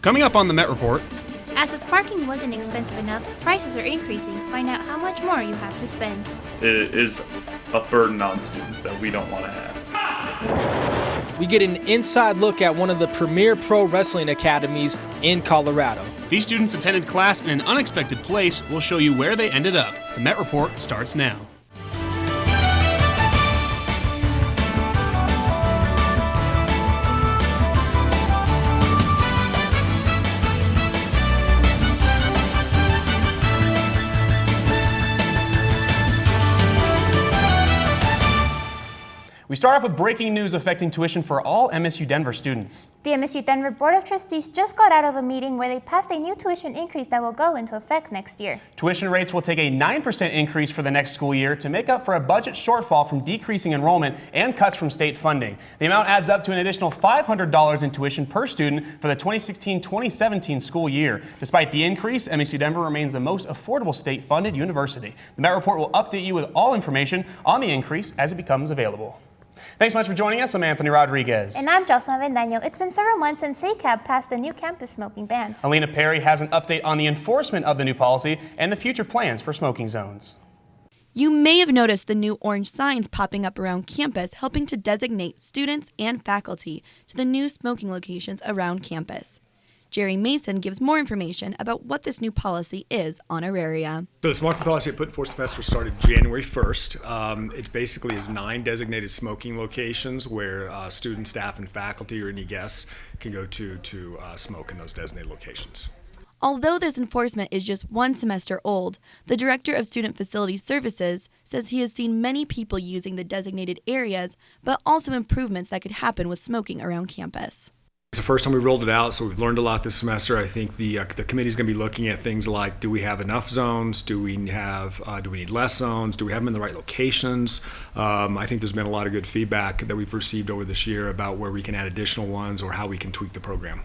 Coming up on the Met Report. As if parking wasn't expensive enough, prices are increasing. Find out how much more you have to spend. It is a burden on students that we don't want to have. We get an inside look at one of the premier pro wrestling academies in Colorado. These students attended class in an unexpected place. We'll show you where they ended up. The Met Report starts now. We start off with breaking news affecting tuition for all MSU Denver students. The MSU Denver Board of Trustees just got out of a meeting where they passed a new tuition increase that will go into effect next year. Tuition rates will take a 9% increase for the next school year to make up for a budget shortfall from decreasing enrollment and cuts from state funding. The amount adds up to an additional $500 in tuition per student for the 2016-2017 school year. Despite the increase, MSU Denver remains the most affordable state-funded university. The Met Report will update you with all information on the increase as it becomes available. Thanks so much for joining us. I'm Anthony Rodriguez. And I'm Jocelyn Vendaño. It's been several months since ACAB passed a new campus smoking bans. Alina Perry has an update on the enforcement of the new policy and the future plans for smoking zones. You may have noticed the new orange signs popping up around campus, helping to designate students and faculty to the new smoking locations around campus. Jerry Mason gives more information about what this new policy is on Auraria. So the smoking policy I put in force semester started January 1st. It basically is 9 designated smoking locations where students, staff, and faculty or any guests can go to smoke in those designated locations. Although this enforcement is just 1 semester old, the Director of Student Facility Services says he has seen many people using the designated areas, but also improvements that could happen with smoking around campus. It's the first time we rolled it out, so we've learned a lot this semester. I think the committee's going to be looking at things like, do we have enough zones? Do we need less zones? Do we have them in the right locations? I think there's been a lot of good feedback that we've received over this year about where we can add additional ones or how we can tweak the program.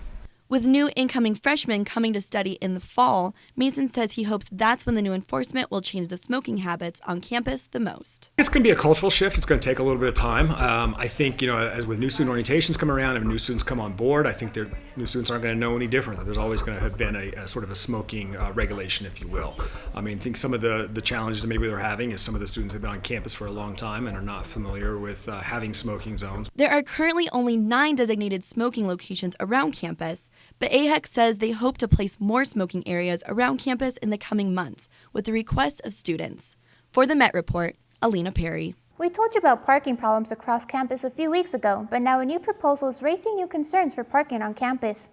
With new incoming freshmen coming to study in the fall, Mason says he hopes that's when the new enforcement will change the smoking habits on campus the most. It's going to be a cultural shift. It's going to take a little bit of time. I think, as with new student orientations come around and new students come on board, I think new students aren't going to know any different. There's always going to have been a sort of a smoking regulation, if you will. I think some of the challenges that maybe they're having is some of the students have been on campus for a long time and are not familiar with having smoking zones. There are currently only 9 designated smoking locations around campus, but AHEC says they hope to place more smoking areas around campus in the coming months with the request of students. For the Met Report, Alina Perry. We told you about parking problems across campus a few weeks ago, but now a new proposal is raising new concerns for parking on campus.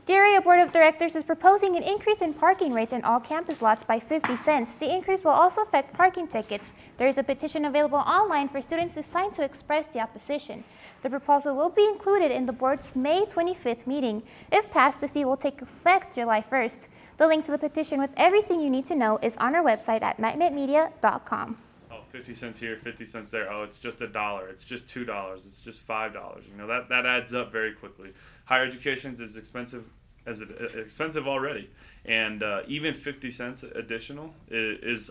The area Board of Directors is proposing an increase in parking rates in all campus lots by 50 cents. The increase will also affect parking tickets. There is a petition available online for students to sign to express the opposition. The proposal will be included in the board's May 25th meeting. If passed, the fee will take effect July 1st. The link to the petition with everything you need to know is on our website at metmetmedia.com. 50 cents here, 50 cents there. Oh, it's just $1. It's just $2. It's just $5. That adds up very quickly. Higher education is expensive already, and even 50 cents additional is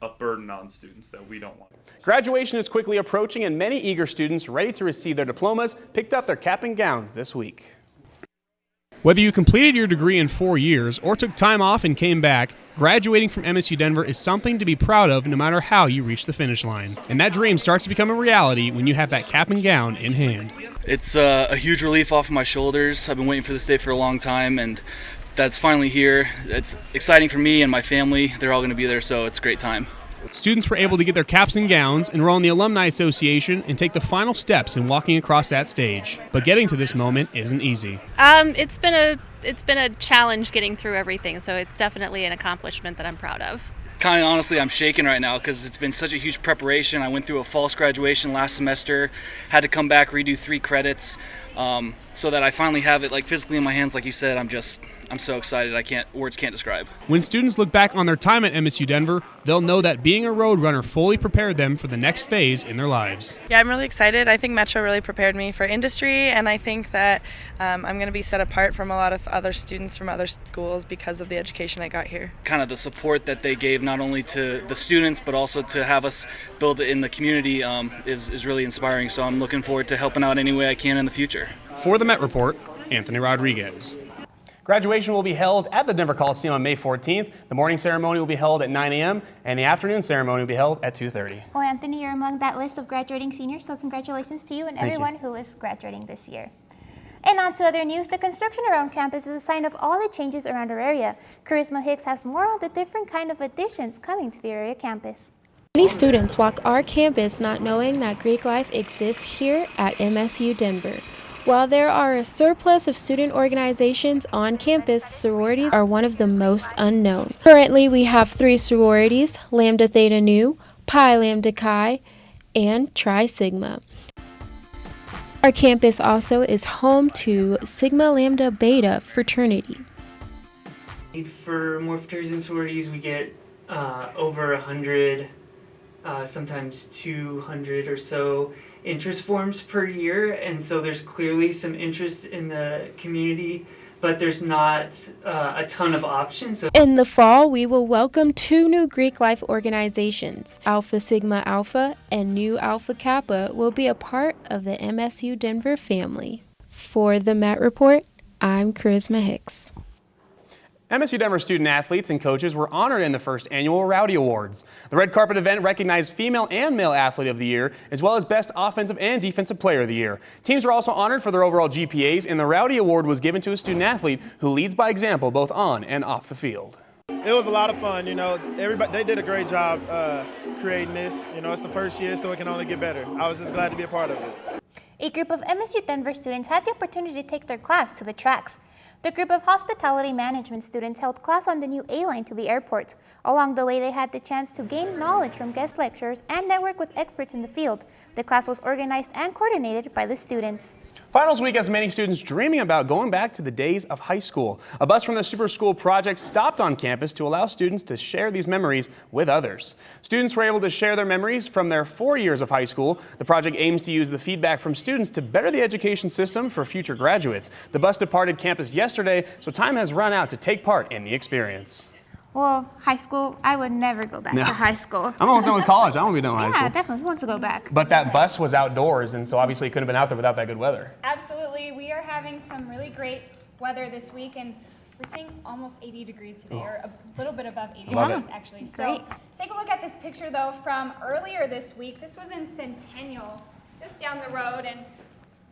a burden on students that we don't want. Graduation is quickly approaching, and many eager students ready to receive their diplomas picked up their cap and gowns this week. Whether you completed your degree in 4 years or took time off and came back, graduating from MSU Denver is something to be proud of no matter how you reach the finish line. And that dream starts to become a reality when you have that cap and gown in hand. It's a huge relief off of my shoulders. I've been waiting for this day for a long time, and that's finally here. It's exciting for me and my family. They're all going to be there, so it's a great time. Students were able to get their caps and gowns, enroll in the Alumni Association, and take the final steps in walking across that stage. But getting to this moment isn't easy. It's been a challenge getting through everything, so it's definitely an accomplishment that I'm proud of. Kind of honestly, I'm shaking right now because it's been such a huge preparation. I went through a false graduation last semester, had to come back, redo 3 credits, so that I finally have it physically in my hands. Like you said, I'm so excited. Words can't describe. When students look back on their time at MSU Denver, they'll know that being a Roadrunner fully prepared them for the next phase in their lives. Yeah, I'm really excited. I think Metro really prepared me for industry, and I think that I'm going to be set apart from a lot of other students from other schools because of the education I got here. Kind of the support that they gave not only to the students but also to have us build it in the community is really inspiring. So I'm looking forward to helping out any way I can in the future. For the Met Report, Anthony Rodriguez. Graduation will be held at the Denver Coliseum on May 14th. The morning ceremony will be held at 9 a.m. and the afternoon ceremony will be held at 2:30. Well, Anthony, you're among that list of graduating seniors, so congratulations to you and Thank you. everyone who is graduating this year. And on to other news, the construction around campus is a sign of all the changes around our area. Charisma Hicks has more on the different kind of additions coming to the area campus. Many students walk our campus not knowing that Greek life exists here at MSU Denver. While there are a surplus of student organizations on campus, sororities are one of the most unknown. Currently, we have 3 sororities, Lambda Theta Nu, Pi Lambda Chi, and Tri Sigma. Our campus also is home to Sigma Lambda Beta fraternity. For more fraternities and sororities, we get over 100, sometimes 200 or so interest forms per year, and so there's clearly some interest in the community, but there's not a ton of options. So In the fall, we will welcome 2 new Greek life organizations. Alpha Sigma Alpha and Nu Alpha Kappa will be a part of the MSU Denver family. For the Met Report, I'm Charisma Hicks. MSU Denver student athletes and coaches were honored in the first annual Rowdy Awards. The red carpet event recognized female and male athlete of the year, as well as best offensive and defensive player of the year. Teams were also honored for their overall GPAs, and the Rowdy Award was given to a student athlete who leads by example both on and off the field. It was a lot of fun, everybody, they did a great job creating this. It's the first year, so it can only get better. I was just glad to be a part of it. A group of MSU Denver students had the opportunity to take their class to the tracks. The group of hospitality management students held class on the new A-line to the airport. Along the way, they had the chance to gain knowledge from guest lecturers and network with experts in the field. The class was organized and coordinated by the students. Finals week has many students dreaming about going back to the days of high school. A bus from the Super School Project stopped on campus to allow students to share these memories with others. Students were able to share their memories from their 4 years of high school. The project aims to use the feedback from students to better the education system for future graduates. The bus departed campus yesterday, so time has run out to take part in the experience. Well, high school, I would never go back to high school. I'm almost done with college. I want to be done with high school. Yeah, definitely wants to go back. But that bus was outdoors, and so obviously it couldn't have been out there without that good weather. Absolutely. We are having some really great weather this week, and we're seeing almost 80 degrees today, or a little bit above 80 degrees, actually. So take a look at this picture, though, from earlier this week. This was in Centennial, just down the road, and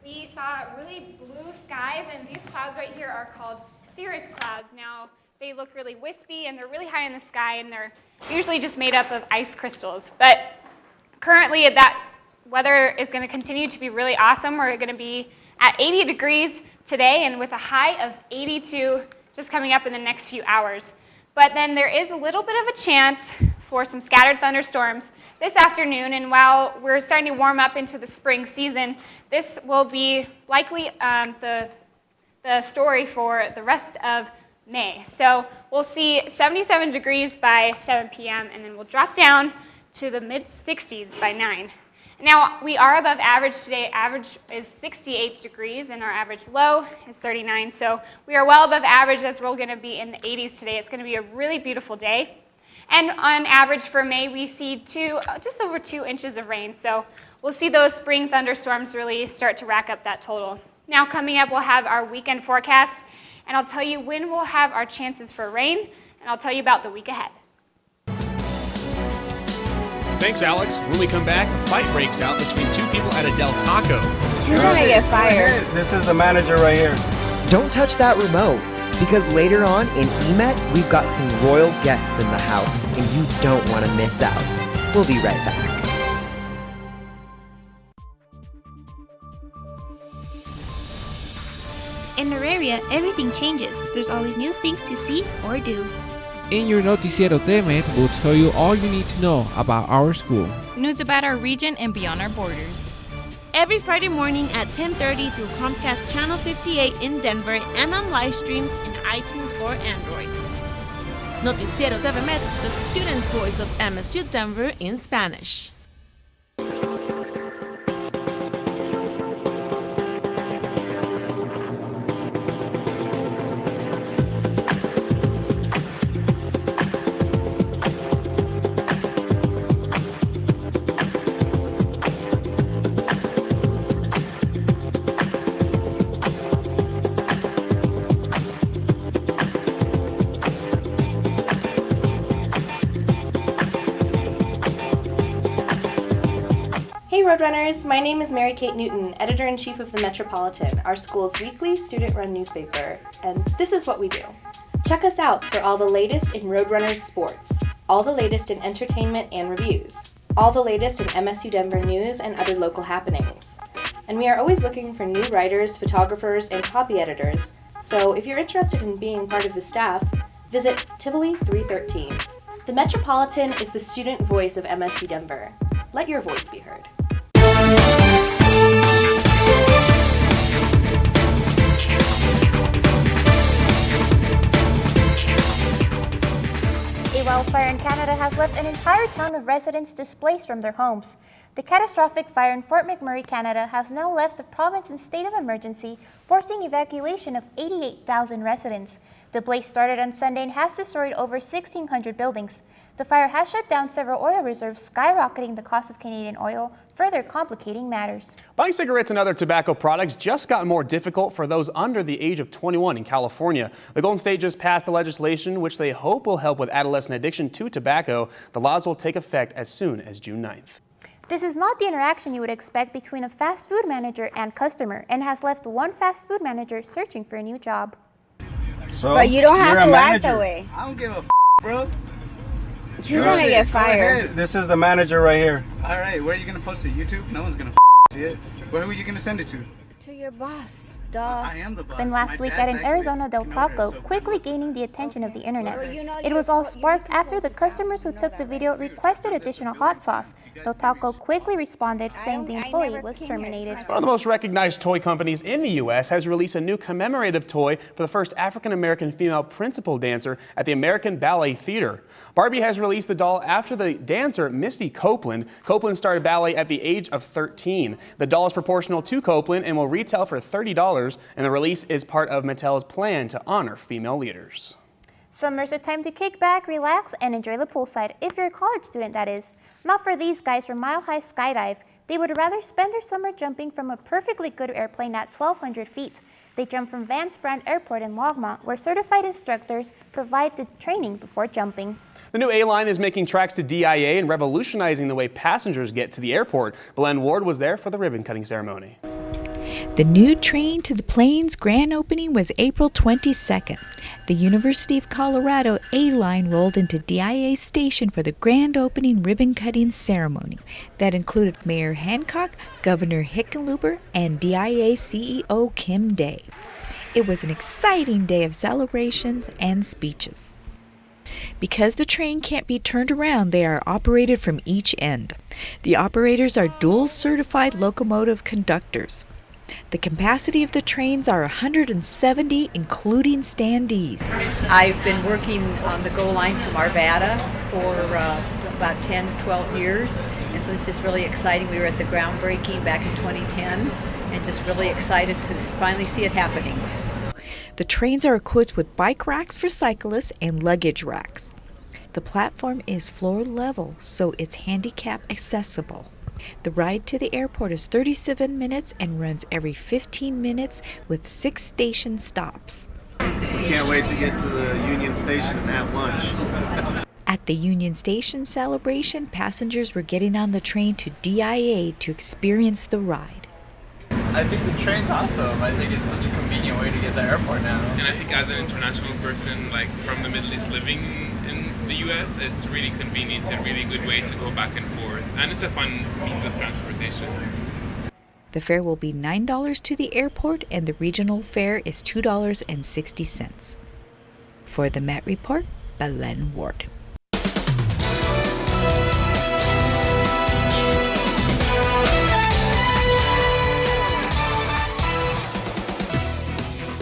we saw really blue skies, and these clouds right here are called cirrus clouds. Now, they look really wispy, and they're really high in the sky, and they're usually just made up of ice crystals. But currently, that weather is going to continue to be really awesome. We're going to be at 80 degrees today, and with a high of 82 just coming up in the next few hours. But then there is a little bit of a chance for some scattered thunderstorms this afternoon, and while we're starting to warm up into the spring season, this will be likely the story for the rest of May. So we'll see 77 degrees by 7 p.m. and then we'll drop down to the mid-60s by 9. Now, we are above average today. Average is 68 degrees and our average low is 39. So we are well above average as we're going to be in the 80s today. It's going to be a really beautiful day. And on average for May, we see just over 2 inches of rain. So we'll see those spring thunderstorms really start to rack up that total. Now coming up, we'll have our weekend forecast, and I'll tell you when we'll have our chances for rain, and I'll tell you about the week ahead. Thanks, Alex. When we come back, a fight breaks out between 2 people at a Del Taco. You're gonna get fired. This is the manager right here. Don't touch that remote, because later on in EMET, we've got some royal guests in the house, and you don't want to miss out. We'll be right back. In our area, everything changes. There's always new things to see or do. In your Noticiero TEMET, we'll tell you all you need to know about our school. News about our region and beyond our borders. Every Friday morning at 10:30 through Comcast Channel 58 in Denver and on live stream in iTunes or Android. Noticiero TEMET, the student voice of MSU Denver in Spanish. Roadrunners, my name is Mary Kate Newton, Editor-in-Chief of the Metropolitan, our school's weekly student-run newspaper, and this is what we do. Check us out for all the latest in Roadrunners sports, all the latest in entertainment and reviews, all the latest in MSU Denver news and other local happenings. And we are always looking for new writers, photographers, and copy editors, so if you're interested in being part of the staff, visit Tivoli 313. The Metropolitan is the student voice of MSU Denver. Let your voice be heard. A wildfire in Canada has left an entire town of residents displaced from their homes. The catastrophic fire in Fort McMurray, Canada has now left the province in state of emergency, forcing evacuation of 88,000 residents. The blaze started on Sunday and has destroyed over 1,600 buildings. The fire has shut down several oil reserves, skyrocketing the cost of Canadian oil, further complicating matters. Buying cigarettes and other tobacco products just got more difficult for those under the age of 21 in California. The Golden State just passed the legislation which they hope will help with adolescent addiction to tobacco. The laws will take effect as soon as June 9th. This is not the interaction you would expect between a fast food manager and customer, and has left one fast food manager searching for a new job. So, but you don't have to act that manager. way. I don't give a bro. You're gonna get fired. This is the manager right here. All right, where are you gonna post it? YouTube? No one's gonna see it. Where are you gonna send it to? To your boss. Duh. I am the boss. Happened last week at an Arizona Del Taco, quickly gaining the attention of the internet. It was all sparked after the customers who took the video requested additional hot sauce. Del Taco quickly responded, saying the employee was terminated. One of the most recognized toy companies in the U.S. has released a new commemorative toy for the first African-American female principal dancer at the American Ballet Theater. Barbie has released the doll after the dancer Misty Copeland. Copeland started ballet at the age of 13. The doll is proportional to Copeland and will retail for $30, and the release is part of Mattel's plan to honor female leaders. Summer's a time to kick back, relax, and enjoy the poolside, if you're a college student, that is. Not for these guys from Mile High Skydive. They would rather spend their summer jumping from a perfectly good airplane at 1,200 feet. They jump from Vance Brand Airport in Longmont, where certified instructors provide the training before jumping. The new A-Line is making tracks to DIA and revolutionizing the way passengers get to the airport. Belen Ward was there for the ribbon-cutting ceremony. The new train to the Plains grand opening was April 22nd. The University of Colorado A-Line rolled into DIA station for the grand opening ribbon-cutting ceremony that included Mayor Hancock, Governor Hickenlooper, and DIA CEO Kim Day. It was an exciting day of celebrations and speeches. Because the train can't be turned around, they are operated from each end. The operators are dual certified locomotive conductors. The capacity of the trains are 170, including standees. I've been working on the GO line from Arvada for about 10, 12 years, and so it's just really exciting. We were at the groundbreaking back in 2010, and just really excited to finally see it happening. The trains are equipped with bike racks for cyclists and luggage racks. The platform is floor level, so it's handicap accessible. The ride to the airport is 37 minutes and runs every 15 minutes with 6 station stops. Can't wait to get to the Union Station and have lunch. At the Union Station celebration, passengers were getting on the train to DIA to experience the ride. I think the train's awesome. I think it's such a convenient way to get to the airport now. And I think as an international person, like from the Middle East living in the US, it's really convenient and really good way to go back and forth. And it's a fun means of transportation. The fare will be $9 to the airport and the regional fare is $2.60. For the Met Report, Belen Ward.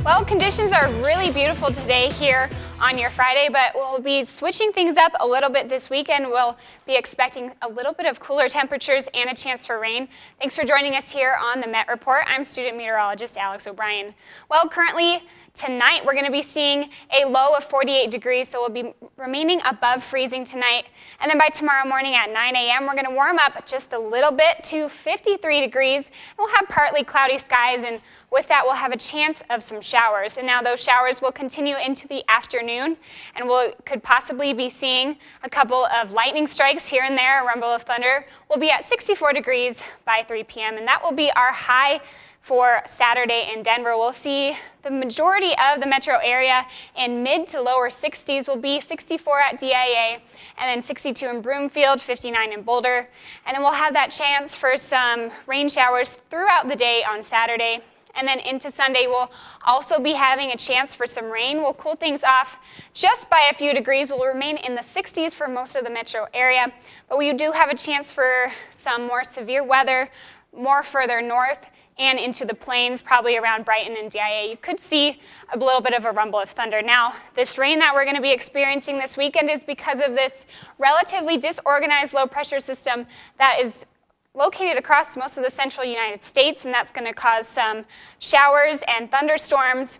Well, conditions are really beautiful today here on your Friday, but we'll be switching things up a little bit this weekend. We'll be expecting a little bit of cooler temperatures and a chance for rain. Thanks for joining us here on the Met Report. I'm student meteorologist Alex O'Brien. Well, currently Tonight, we're going to be seeing a low of 48 degrees, so we'll be remaining above freezing tonight. And then by tomorrow morning at 9 a.m., we're going to warm up just a little bit to 53 degrees. We'll have partly cloudy skies, and with that, we'll have a chance of some showers. And now those showers will continue into the afternoon, and we could possibly be seeing a couple of lightning strikes here and there, a rumble of thunder. We'll be at 64 degrees by 3 p.m., and that will be our high for Saturday in Denver. We'll see the majority of the metro area in mid to lower 60s. Will be 64 at DIA, and then 62 in Broomfield, 59 in Boulder. And then we'll have that chance for some rain showers throughout the day on Saturday. And then into Sunday, we'll also be having a chance for some rain. We'll cool things off just by a few degrees. We'll remain in the 60s for most of the metro area, but we do have a chance for some more severe weather more further north and into the plains, probably around Brighton and DIA. You could see a little bit of a rumble of thunder. Now, this rain that we're going to be experiencing this weekend is because of this relatively disorganized low pressure system that is located across most of the central United States, and that's going to cause some showers and thunderstorms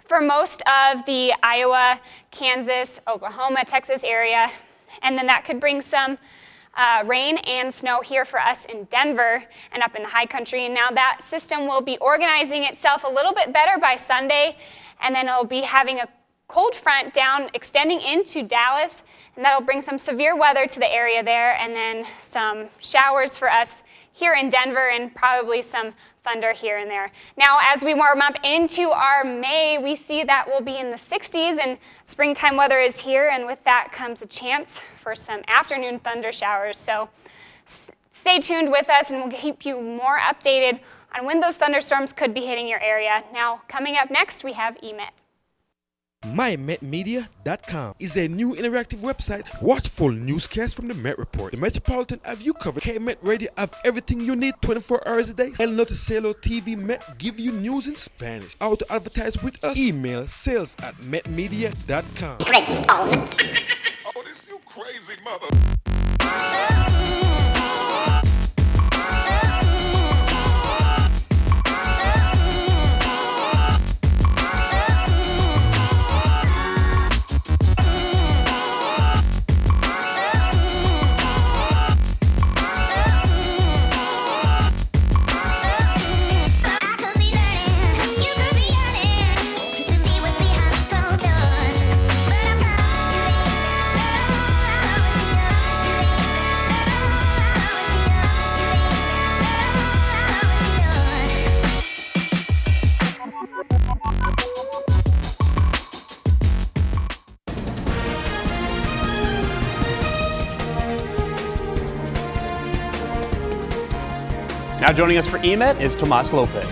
for most of the Iowa, Kansas, Oklahoma, Texas area. And then that could bring some rain and snow here for us in Denver and up in the high country. And now that system will be organizing itself a little bit better by Sunday, and then it'll be having a cold front down extending into Dallas, and that'll bring some severe weather to the area there, and then some showers for us here in Denver and probably some thunder here and there. Now, as we warm up into our May, we see that we'll be in the 60s, and springtime weather is here, and with that comes a chance for some afternoon thunder showers. So stay tuned with us, and we'll keep you more updated on when those thunderstorms could be hitting your area. Now, coming up next, we have EMET. MyMetMedia.com is a new interactive website. Watch full newscasts from the Met Report. The Metropolitan have you covered. K-Met Radio have everything you need 24 hours a day. El Noticiero TV Met give you news in Spanish. How to advertise with us? Email sales@metmedia.com. Redstone. Oh, this you crazy mother. Now joining us for EMET is Tomas Lopez.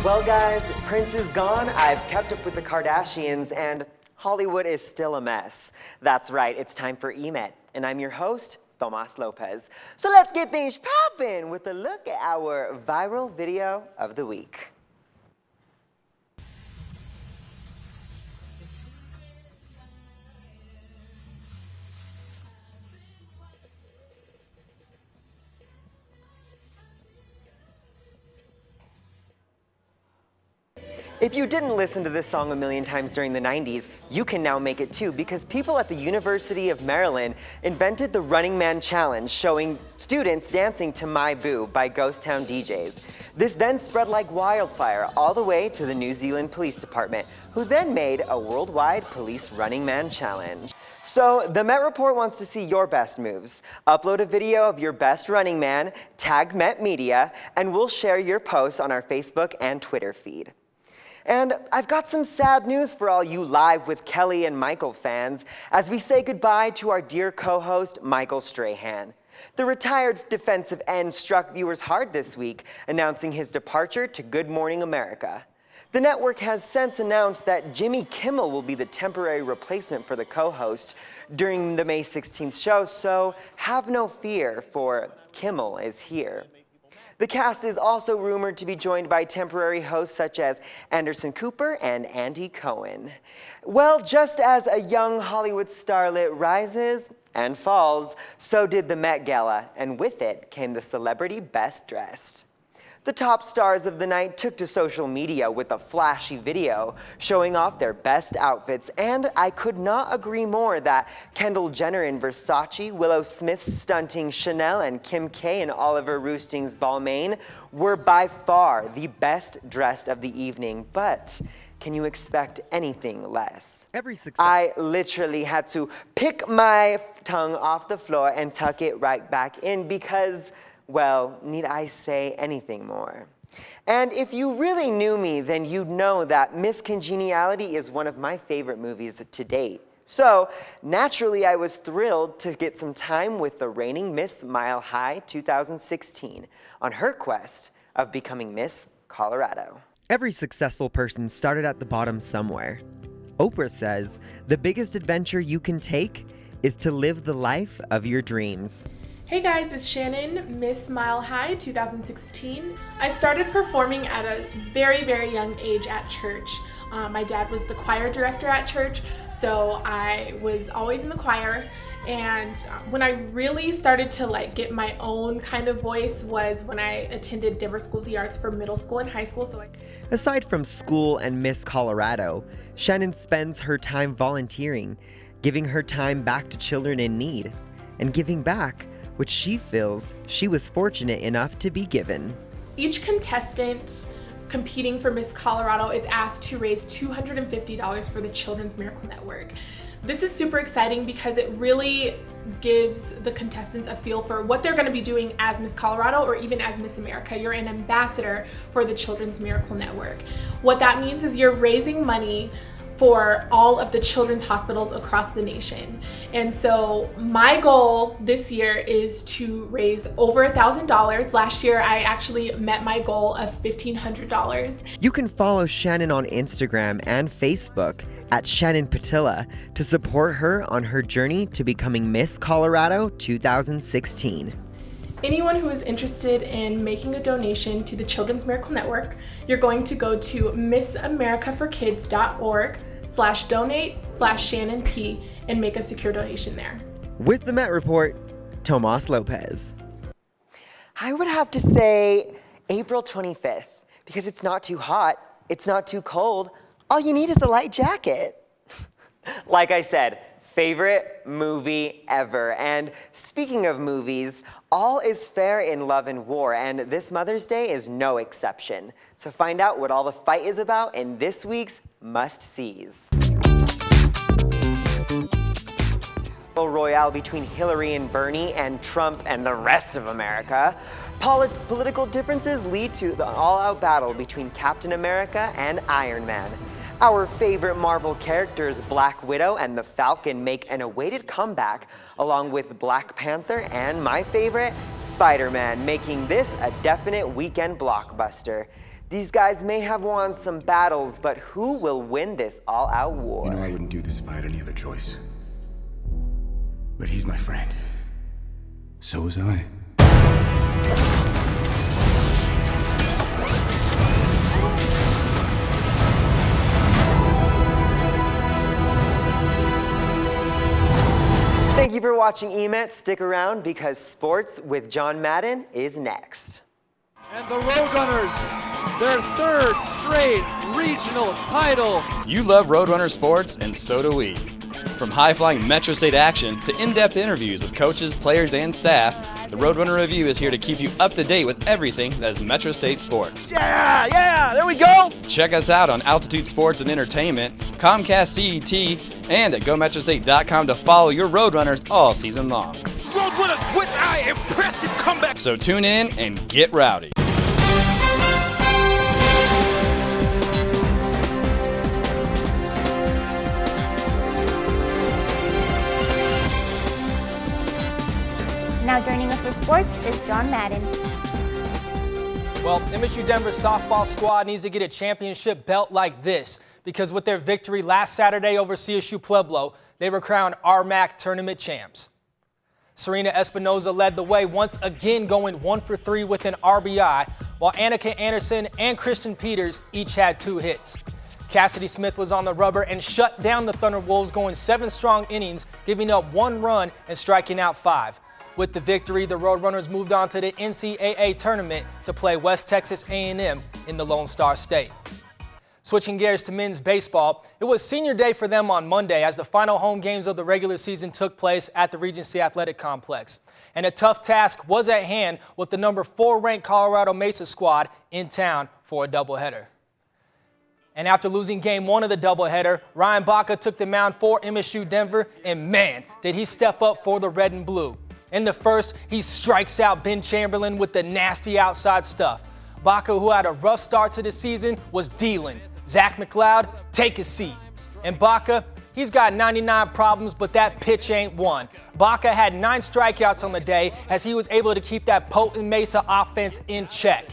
Well, guys, Prince is gone. I've kept up with the Kardashians, and Hollywood is still a mess. That's right, it's time for EMET, and I'm your host, Tomas Lopez. So let's get things poppin' with a look at our viral video of the week. If you didn't listen to this song a million times during the 90s, you can now make it too, because people at the University of Maryland invented the Running Man Challenge, showing students dancing to My Boo by Ghost Town DJs. This then spread like wildfire all the way to the New Zealand Police Department, who then made a worldwide police Running Man Challenge. So the Met Report wants to see your best moves. Upload a video of your best running man, tag Met Media, and we'll share your posts on our Facebook and Twitter feed. And I've got some sad news for all you Live with Kelly and Michael fans as we say goodbye to our dear co-host, Michael Strahan. The retired defensive end struck viewers hard this week, announcing his departure to Good Morning America. The network has since announced that Jimmy Kimmel will be the temporary replacement for the co-host during the May 16th show, so have no fear, for Kimmel is here. The cast is also rumored to be joined by temporary hosts such as Anderson Cooper and Andy Cohen. Well, just as a young Hollywood starlet rises and falls, so did the Met Gala, and with it came the celebrity best dressed. The top stars of the night took to social media with a flashy video showing off their best outfits, and I could not agree more that Kendall Jenner in Versace, Willow Smith stunting Chanel, and Kim K and Oliver Roosting's Balmain were by far the best dressed of the evening, but can you expect anything less? I literally had to pick my tongue off the floor and tuck it right back in because, well, need I say anything more? And if you really knew me, then you'd know that Miss Congeniality is one of my favorite movies to date. So, naturally, I was thrilled to get some time with the reigning Miss Mile High 2016 on her quest of becoming Miss Colorado. Every successful person started at the bottom somewhere. Oprah says, the biggest adventure you can take is to live the life of your dreams. Hey guys, it's Shannon, Miss Mile High 2016. I started performing at a very, very young age at church. My dad was the choir director at church, so I was always in the choir. And when I really started to get my own kind of voice was when I attended Denver School of the Arts for middle school and high school. Aside from school and Miss Colorado, Shannon spends her time volunteering, giving her time back to children in need, and giving back which she feels she was fortunate enough to be given. Each contestant competing for Miss Colorado is asked to raise $250 for the Children's Miracle Network. This is super exciting because it really gives the contestants a feel for what they're going to be doing as Miss Colorado or even as Miss America. You're an ambassador for the Children's Miracle Network. What that means is you're raising money for all of the children's hospitals across the nation. And so my goal this year is to raise over $1,000. Last year, I actually met my goal of $1,500. You can follow Shannon on Instagram and Facebook at Shannon Patilla to support her on her journey to becoming Miss Colorado 2016. Anyone who is interested in making a donation to the Children's Miracle Network, you're going to go to missamericaforkids.org/donate/Shannon P and make a secure donation there. With the Met Report, Tomas Lopez. I would have to say April 25th, because it's not too hot, it's not too cold, all you need is a light jacket. Like I said, favorite movie ever. And speaking of movies, all is fair in love and war, and this Mother's Day is no exception. So find out what all the fight is about in this week's must-sees. Royale between Hillary and Bernie and Trump and the rest of America. Political differences lead to the all-out battle between Captain America and Iron Man. Our favorite Marvel characters, Black Widow and the Falcon, make an awaited comeback, along with Black Panther and my favorite, Spider-Man, making this a definite weekend blockbuster. These guys may have won some battles, but who will win this all-out war? You know I wouldn't do this if I had any other choice. But he's my friend. So was I. Thank you for watching EMET. Stick around because Sports with John Madden is next. And the Roadrunners, their third straight regional title. You love Roadrunner sports, and so do we. From high-flying Metro State action to in-depth interviews with coaches, players, and staff, the Roadrunner Review is here to keep you up to date with everything that is Metro State sports. Yeah, there we go. Check us out on Altitude Sports and Entertainment, Comcast CET, and at GoMetroState.com to follow your Roadrunners all season long. Roadrunners with our impressive comeback. So tune in and get rowdy. Now joining us for sports is John Madden. Well, MSU Denver softball squad needs to get a championship belt like this because with their victory last Saturday over CSU Pueblo, they were crowned RMAC tournament champs. Serena Espinoza led the way once again going 1 for 3 with an RBI, while Annika Anderson and Christian Peters each had 2 hits. Cassidy Smith was on the rubber and shut down the Thunderwolves, going 7 strong innings, giving up 1 run and striking out 5. With the victory, the Roadrunners moved on to the NCAA tournament to play West Texas A&M in the Lone Star State. Switching gears to men's baseball, it was senior day for them on Monday as the final home games of the regular season took place at the Regency Athletic Complex. And a tough task was at hand with the number 4 ranked Colorado Mesa squad in town for a doubleheader. And after losing game 1 of the doubleheader, Ryan Baca took the mound for MSU Denver, and man, did he step up for the red and blue. In the first, he strikes out Ben Chamberlain with the nasty outside stuff. Baca, who had a rough start to the season, was dealing. Zach McLeod, take a seat. And Baca, he's got 99 problems, but that pitch ain't one. Baca had 9 strikeouts on the day as he was able to keep that potent Mesa offense in check.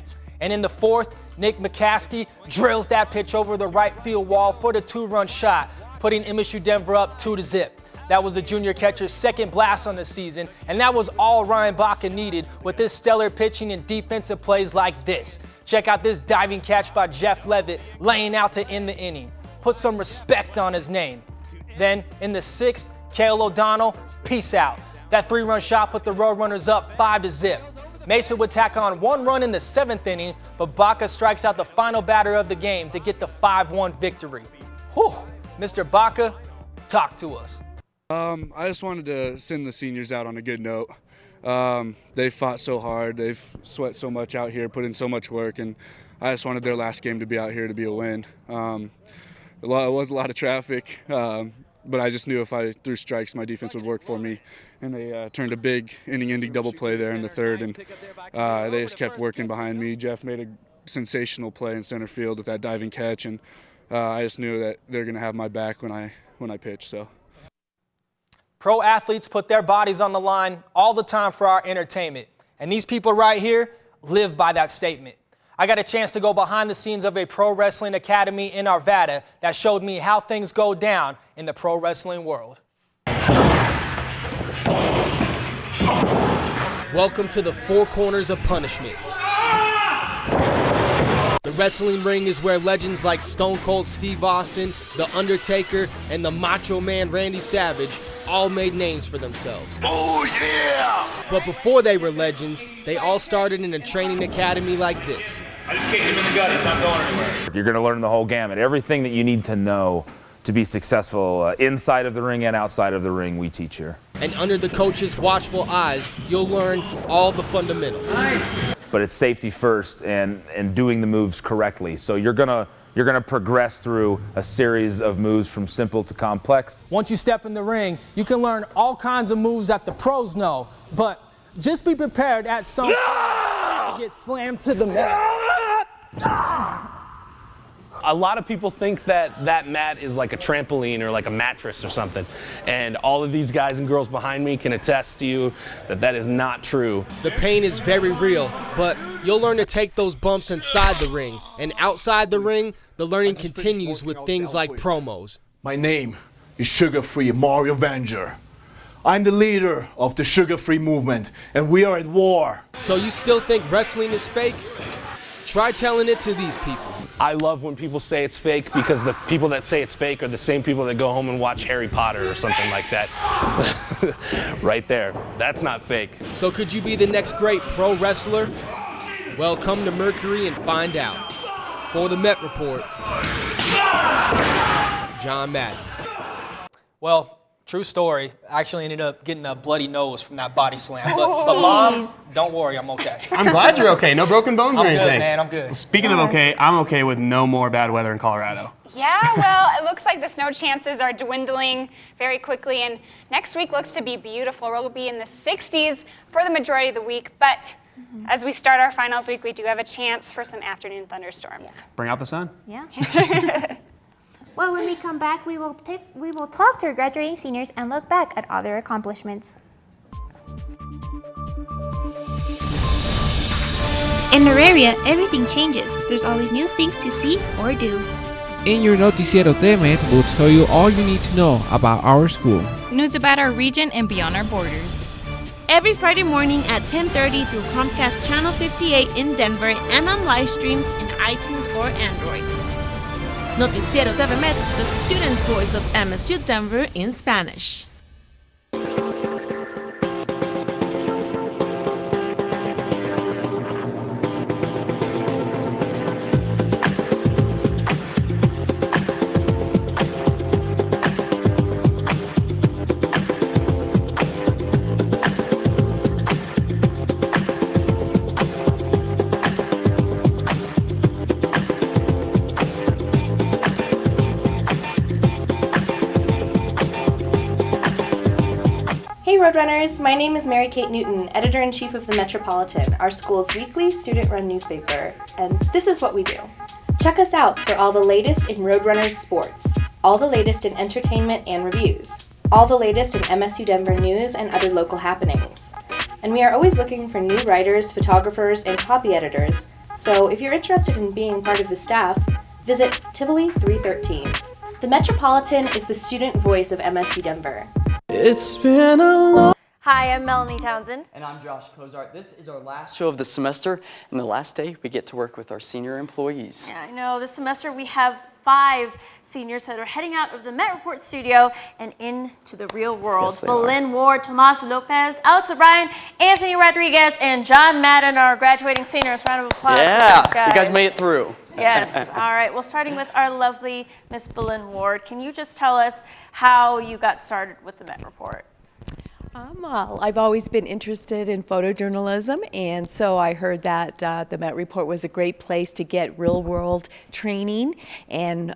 And in the fourth, Nick McCaskey drills that pitch over the right field wall for the 2-run shot, putting MSU Denver up 2-0. That was the junior catcher's second blast on the season, and that was all Ryan Baca needed with his stellar pitching and defensive plays like this. Check out this diving catch by Jeff Levitt, laying out to end the inning. Put some respect on his name. Then, in the 6th, Cale O'Donnell, peace out. That 3-run shot put the Roadrunners up 5-0. Mesa would tack on 1 run in the 7th inning, but Baca strikes out the final batter of the game to get the 5-1 victory. Whew, Mr. Baca, talk to us. I just wanted to send the seniors out on a good note. They fought so hard, they've sweat so much out here, put in so much work, and I just wanted their last game to be out here to be a win. It was a lot of traffic, but I just knew if I threw strikes, my defense would work for me. And they turned a big inning-ending double play there in the 3rd, and they just kept working behind me. Jeff made a sensational play in center field with that diving catch, and I just knew that they're going to have my back when I pitch. So. Pro athletes put their bodies on the line all the time for our entertainment, and these people right here live by that statement. I got a chance to go behind the scenes of a pro wrestling academy in Arvada that showed me how things go down in the pro wrestling world. Welcome to the 4 corners of punishment. The wrestling ring is where legends like Stone Cold Steve Austin, The Undertaker, and the Macho Man Randy Savage all made names for themselves. Oh yeah! But before they were legends, they all started in a training academy like this. I just kicked him in the gut. He's not going anywhere. You're going to learn the whole gamut. Everything that you need to know to be successful inside of the ring and outside of the ring, we teach here. And under the coach's watchful eyes, you'll learn all the fundamentals. But it's safety first and doing the moves correctly. So you're gonna progress through a series of moves from simple to complex. Once you step in the ring, you can learn all kinds of moves that the pros know, but just be prepared at some point to get slammed to the mat. A lot of people think that that mat is like a trampoline or like a mattress or something. And all of these guys and girls behind me can attest to you that that is not true. The pain is very real, but you'll learn to take those bumps inside the ring. And outside the ring, the learning continues with things like promos. My name is Sugar Free Mario Avenger. I'm the leader of the Sugar Free movement, and we are at war. So you still think wrestling is fake? Try telling it to these people. I love when people say it's fake because the people that say it's fake are the same people that go home and watch Harry Potter or something like that. Right there. That's not fake. So could you be the next great pro wrestler? Well, come to Mercury and find out. For the Met Report, John Madden. Well, true story. I actually ended up getting a bloody nose from that body slam. But Mom, don't worry, I'm okay. I'm glad you're okay. No broken bones or anything. I'm good, man. I'm good. Speaking of okay, I'm okay with no more bad weather in Colorado. Yeah, well, it looks like the snow chances are dwindling very quickly, and next week looks to be beautiful. We'll be in the 60s for the majority of the week, but as we start our finals week, we do have a chance for some afternoon thunderstorms. Bring out the sun. Yeah. Well, when we come back, we will talk to our graduating seniors and look back at all their accomplishments. In our area, everything changes. There's always new things to see or do. In your Noticiero TMED, we'll tell you all you need to know about our school. News about our region and beyond our borders. Every Friday morning at 10:30 through Comcast Channel 58 in Denver and on live stream in iTunes or Android. Noticiero TVMED, the student voice of MSU Denver in Spanish. Hey Roadrunners, my name is Mary Kate Newton, Editor-in-Chief of the Metropolitan, our school's weekly student-run newspaper, and this is what we do. Check us out for all the latest in Roadrunners sports, all the latest in entertainment and reviews, all the latest in MSU Denver news and other local happenings. And we are always looking for new writers, photographers, and copy editors, so if you're interested in being part of the staff, visit Tivoli 313. The Metropolitan is the student voice of MSU Denver. It's been a long... Hi, I'm Melanie Townsend. And I'm Josh Kozart. This is our last show of the semester, and the last day we get to work with our senior employees. Yeah, I know. This semester we have 5 seniors that are heading out of the Met Report studio and into the real world. Yes, they Belen Ward, Tomas Lopez, Alex O'Brien, Anthony Rodriguez, and John Madden are graduating seniors. Round of applause. Yeah, for these guys. you guys made it through. Yes. All right. Well, starting with our lovely Miss Belen Ward, can you just tell us how you got started with the Met Report? I've always been interested in photojournalism, and so I heard that the Met Report was a great place to get real-world training and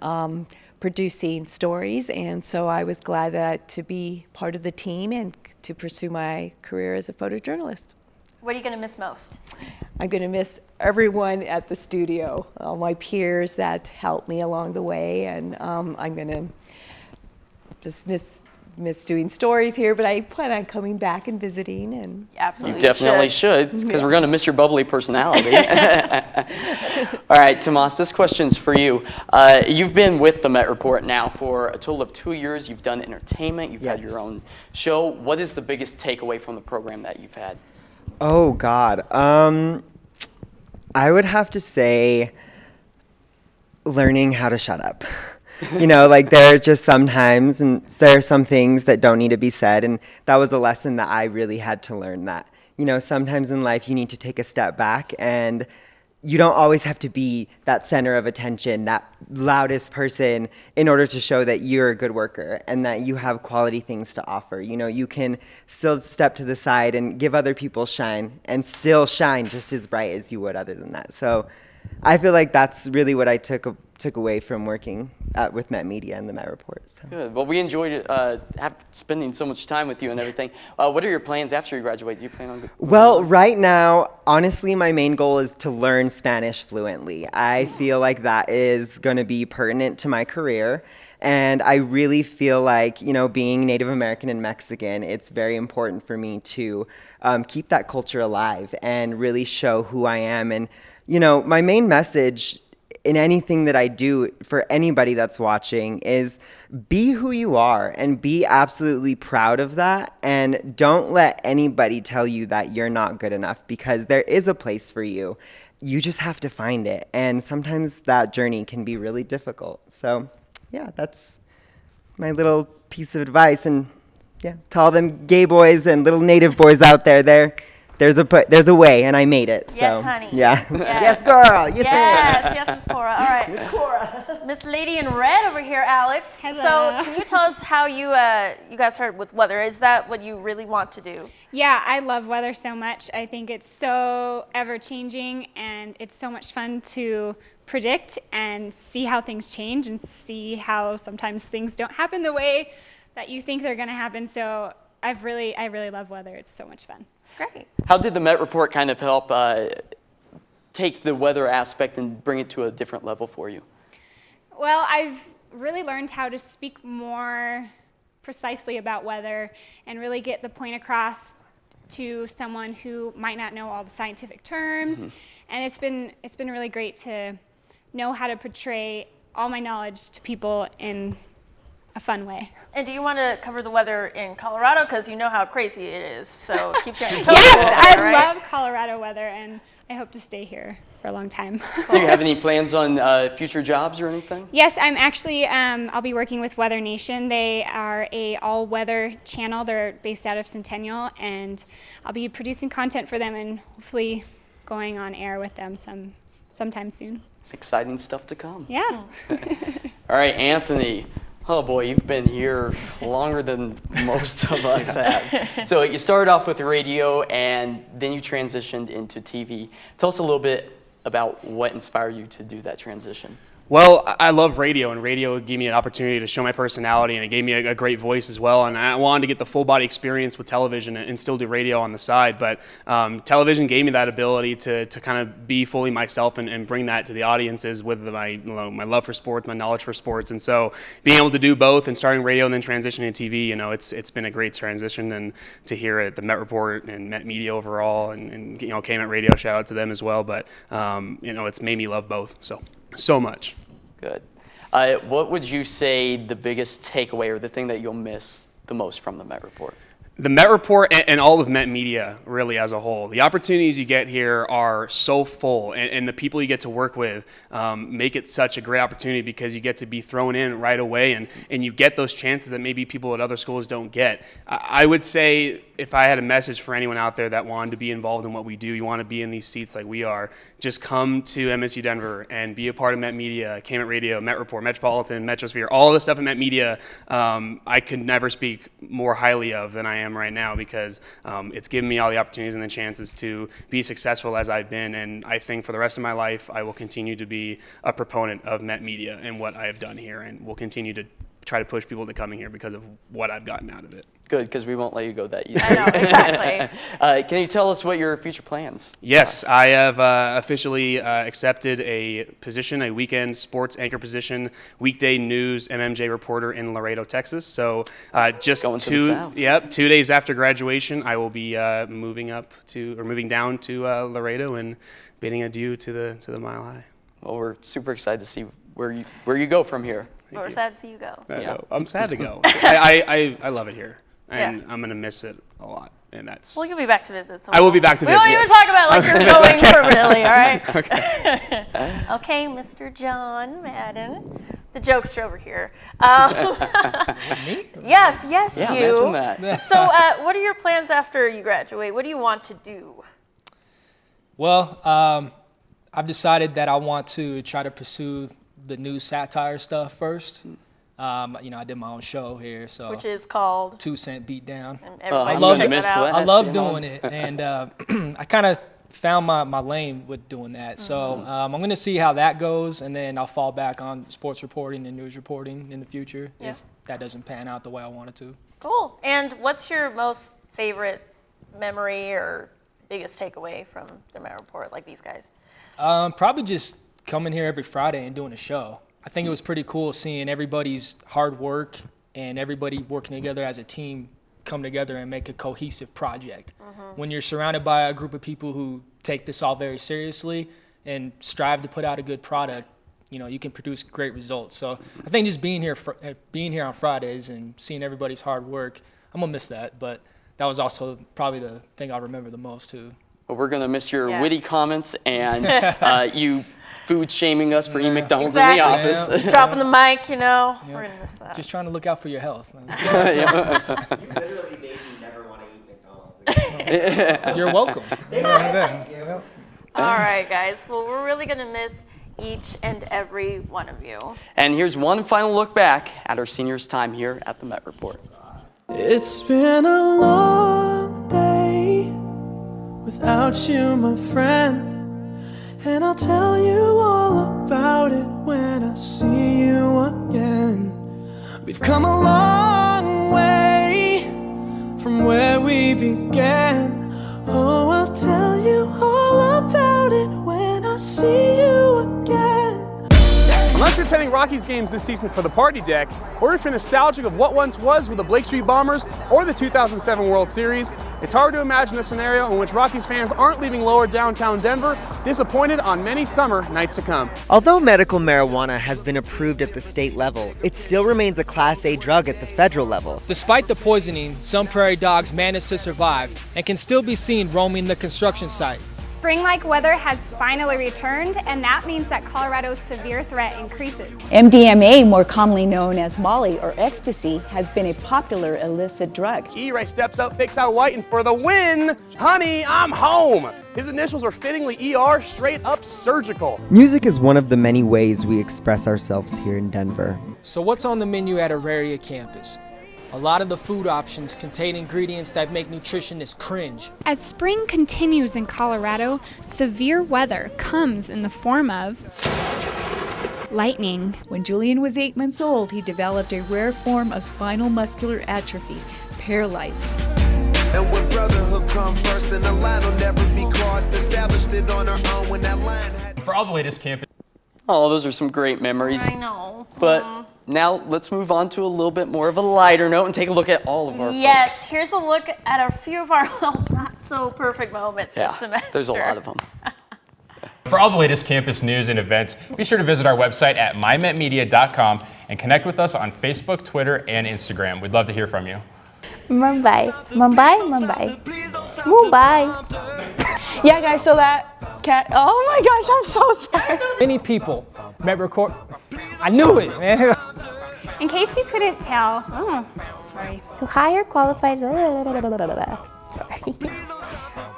producing stories, and so I was glad to be part of the team and to pursue my career as a photojournalist. What are you going to miss most? I'm going to miss everyone at the studio, all my peers that helped me along the way, and I'm going to just miss doing stories here, but I plan on coming back and visiting. And absolutely, you definitely should, because we're going to miss your bubbly personality. All right, Tomas, this question's for you. You've been with the Met Report now for a total of 2 years. You've done entertainment. You've had your own show. What is the biggest takeaway from the program that you've had? Oh, God. I would have to say learning how to shut up. You know, like there are just sometimes, and there are some things that don't need to be said, and that was a lesson that I really had to learn, that, you know, sometimes in life you need to take a step back, and you don't always have to be that center of attention, that loudest person, in order to show that you're a good worker and that you have quality things to offer. You know, you can still step to the side and give other people shine and still shine just as bright as you would other than that. So I feel like that's really what I took away from working with Met Media and the Met Report. So. Good. Well, we enjoyed spending so much time with you and everything. What are your plans after you graduate? Do you plan on? Well, right now, honestly, my main goal is to learn Spanish fluently. I feel like that is going to be pertinent to my career. And I really feel like, you know, being Native American and Mexican, it's very important for me to keep that culture alive and really show who I am. And, you know, my main message in anything that I do for anybody that's watching is be who you are and be absolutely proud of that, and don't let anybody tell you that you're not good enough, because there is a place for you. You just have to find it, and sometimes that journey can be really difficult. So yeah, that's my little piece of advice. And yeah, to all them gay boys and little Native boys out there, there's a way, and I made it. So, yes, honey. Yeah. Yes, yes girl. Yes, yes, Miss Cora. All right. Miss Cora. Miss Lady in Red over here, Alex. Hello. So, can you tell us how you guys started with weather? Is that what you really want to do? Yeah, I love weather so much. I think it's so ever-changing, and it's so much fun to predict and see how things change and see how sometimes things don't happen the way that you think they're going to happen. So I really love weather. It's so much fun. Great. How did the Met Report kind of help take the weather aspect and bring it to a different level for you? Well, I've really learned how to speak more precisely about weather and really get the point across to someone who might not know all the scientific terms. Mm-hmm. And it's been really great to know how to portray all my knowledge to people in a fun way. And do you want to cover the weather in Colorado? Because you know how crazy it is, so keep you on your toes. Yes, I love Colorado weather, and I hope to stay here for a long time. Do you have any plans on future jobs or anything? Yes, I'm actually, I'll be working with Weather Nation. They are a all-weather channel. They're based out of Centennial, and I'll be producing content for them and hopefully going on air with them sometime soon. Exciting stuff to come. Yeah. All right, Anthony. Oh boy, you've been here longer than most of us have. So you started off with radio and then you transitioned into TV. Tell us a little bit about what inspired you to do that transition. Well, I love radio, and radio gave me an opportunity to show my personality, and it gave me a great voice as well. And I wanted to get the full body experience with television and still do radio on the side. But television gave me that ability to kind of be fully myself and bring that to the audiences with my love for sports, my knowledge for sports. And so being able to do both and starting radio and then transitioning to TV, it's been a great transition. And to hear it, the Met Report and Met Media overall, and KMET Radio, shout out to them as well. But it's made me love both so much. Good. What would you say the biggest takeaway or the thing that you'll miss the most from the Met Report? The Met Report and all of Met Media really as a whole. The opportunities you get here are so full, and the people you get to work with make it such a great opportunity because you get to be thrown in right away, and you get those chances that maybe people at other schools don't get. I would say if I had a message for anyone out there that wanted to be involved in what we do, you want to be in these seats like we are, just come to MSU Denver and be a part of Met Media, KMET Radio, Met Report, Metropolitan, Metrosphere, all the stuff in Met Media. I could never speak more highly of than I am right now because it's given me all the opportunities and the chances to be successful as I've been. And I think for the rest of my life, I will continue to be a proponent of Met Media and what I have done here, and will continue to try to push people to coming here because of what I've gotten out of it. Good, because we won't let you go that easy. I know, exactly. Can you tell us what your future plans? Yes, I have officially accepted a position, a weekend sports anchor position, weekday news MMJ reporter in Laredo, Texas. So just Going to the South. 2 days after graduation, I will be moving down to Laredo and bidding adieu to the Mile High. Well, we're super excited to see where you go from here. We're sad to see you go. I'm sad to go. I love it here, and I'm gonna miss it a lot. And that's. Well, you'll be back to visit. So I will be back to visit. We won't even talk about like you're going permanently. All right. Okay. Okay, Mr. John Madden, the jokester over here. Me? Yes, Yeah, you. mention that. So, what are your plans after you graduate? What do you want to do? Well, I've decided that I want to try to pursue the news satire stuff first. I did my own show here, so Which is called 2 Cent Beatdown. Everybody I love check it. that out. I love doing it, and I kind of found my lane with doing that. So I'm going to see how that goes, and then I'll fall back on sports reporting and news reporting in the future if that doesn't pan out the way I want it to. Cool. And what's your most favorite memory or biggest takeaway from the Met Report, like these guys? Probably just coming here every Friday and doing a show. I think it was pretty cool seeing everybody's hard work and everybody working together as a team come together and make a cohesive project. When you're surrounded by a group of people who take this all very seriously and strive to put out a good product, you can produce great results. So I think just being here on Fridays and seeing everybody's hard work, I'm gonna miss that, but that was also probably the thing I'll remember the most too. Well, we're going to miss your witty comments and you food shaming us for eating McDonald's in the office. Dropping the mic, we're going to miss that. Just trying to look out for your health. You literally made me never want to eat McDonald's again. You're welcome. All right, guys. Well, we're really going to miss each and every one of you. And here's one final look back at our seniors' time here at the Met Report. It's been a long day without you, my friend, and I'll tell you all about it when I see you again. We've come a long way from where we began. Oh, I'll tell you all about it when I see you again. Unless you're attending Rockies games this season for the party deck, or if you're nostalgic of what once was with the Blake Street Bombers or the 2007 World Series, it's hard to imagine a scenario in which Rockies fans aren't leaving lower downtown Denver disappointed on many summer nights to come. Although medical marijuana has been approved at the state level, it still remains a Class A drug at the federal level. Despite the poisoning, some prairie dogs manage to survive and can still be seen roaming the construction site. Spring-like weather has finally returned, and that means that Colorado's severe threat increases. MDMA, more commonly known as Molly or ecstasy, has been a popular illicit drug. E-Ray steps up, fakes out white, and for the win, honey, I'm home. His initials are fittingly ER, straight up surgical. Music is one of the many ways we express ourselves here in Denver. So what's on the menu at Auraria campus? A lot of the food options contain ingredients that make nutritionists cringe. As spring continues in Colorado, severe weather comes in the form of Lightning. When Julian was 8 months old, he developed a rare form of spinal muscular atrophy, paralyzing. And when brotherhood come first, then the line will never be crossed. Established it on our own when that line had... For all the latest campus. Oh, those are some great memories. I know. But now let's move on to a little bit more of a lighter note and take a look at all of our Yes, folks. here's a look at a few of our not so perfect moments this semester. There's a lot of them. For all the latest campus news and events, be sure to visit our website at mymetmedia.com and connect with us on Facebook, Twitter, and Instagram. We'd love to hear from you. Mumbai, Mumbai, Mumbai, Mumbai. Yeah, guys, so that cat, oh my gosh, I'm so sorry. Many people, Met Record, I knew it, man. In case you couldn't tell, sorry. To hire qualified, sorry.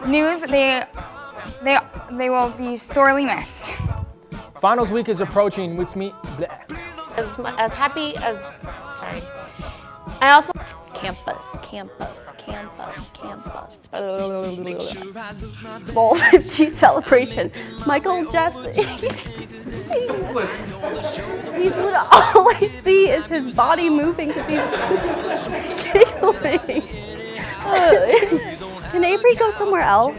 News, they will be sorely missed. Finals week is approaching, which means As happy as, sorry. I also, campus. Bowl 50 celebration. Michael Jackson. All I see is his body moving because he's giggling. Can Avery go somewhere else?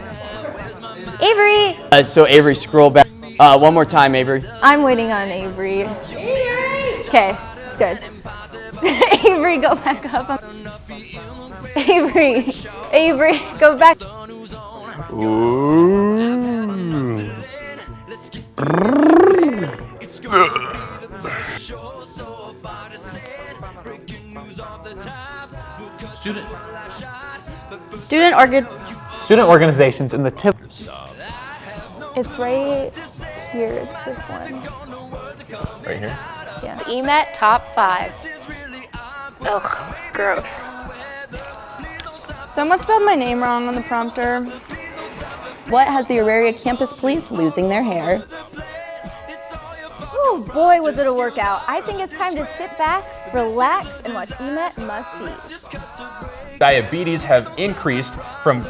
Avery! So Avery, scroll back. One more time, Avery. I'm waiting on Avery. Okay, it's good. Avery, go back up. Avery, go back. Student organizations in the tip. It's right here. It's this one. Right here? Yeah. EMET top 5. Ugh, gross. Someone spelled my name wrong on the prompter. What has the Auraria campus police losing their hair? Oh boy, was it a workout. I think it's time to sit back, relax, and watch EMET Must See. Diabetes have increased from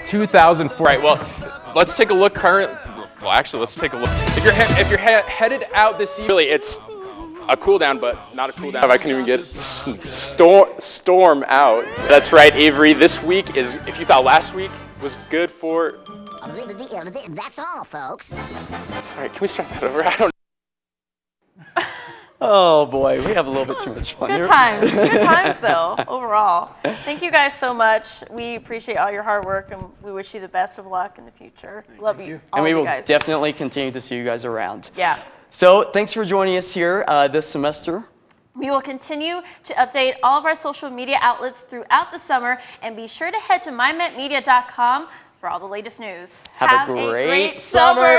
2004. Right, well, let's take a look let's take a look. If you're headed out this evening, really it's a cool down, but not a cool down. I couldn't even get storm out. That's right, Avery. This week is, if you thought last week was good for... That's all, folks. Sorry, can we start that over? I don't... Oh boy, we have a little bit too much fun here. Good times though, overall. Thank you guys so much. We appreciate all your hard work and we wish you the best of luck in the future. Love you. And we will guys. definitely continue to see you guys around. Yeah. So thanks for joining us here this semester. We will continue to update all of our social media outlets throughout the summer and be sure to head to mymetmedia.com for all the latest news. Have a great summer.